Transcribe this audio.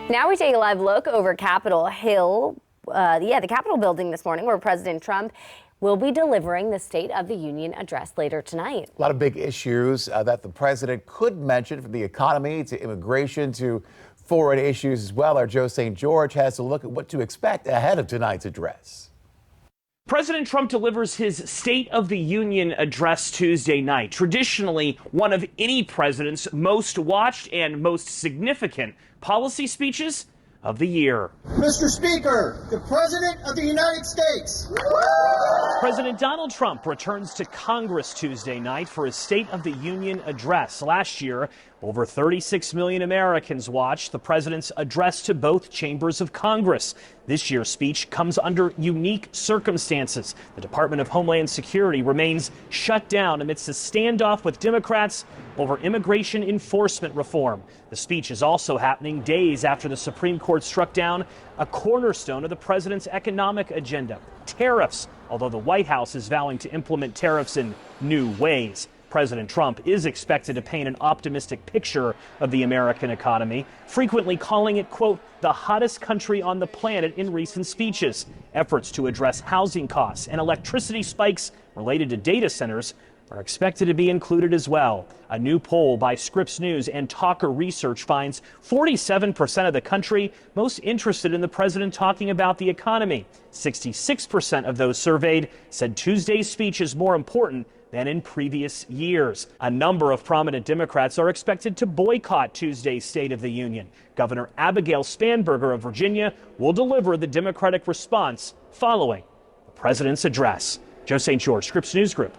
Now we take a live look over Capitol Hill, the Capitol building this morning, where President Trump will be delivering the State of the Union address later tonight. A lot of big issues that the president could mention, from the economy to immigration to foreign issues as well. Our Joe St. George has a look at what to expect ahead of tonight's address. President Trump delivers his State of the Union address Tuesday night, traditionally one of any president's most watched and most significant policy speeches of the year. Mr. Speaker, the President of the United States. President Donald Trump returns to Congress Tuesday night for his State of the Union address. Last year, over 36 million Americans watched the president's address to both chambers of Congress. This year's speech comes under unique circumstances. The Department of Homeland Security remains shut down amidst a standoff with Democrats over immigration enforcement reform. The speech is also happening days after the Supreme Court struck down a cornerstone of the president's economic agenda, tariffs, although the White House is vowing to implement tariffs in new ways. President Trump is expected to paint an optimistic picture of the American economy, frequently calling it, quote, the hottest country on the planet in recent speeches. Efforts to address housing costs and electricity spikes related to data centers are expected to be included as well. A new poll by Scripps News and Talker Research finds 47% of the country most interested in the president talking about the economy. 66% of those surveyed said Tuesday's speech is more important than in previous years. A number of prominent Democrats are expected to boycott Tuesday's State of the Union. Governor Abigail Spanberger of Virginia will deliver the Democratic response following the president's address. Joe St. George, Scripps News Group.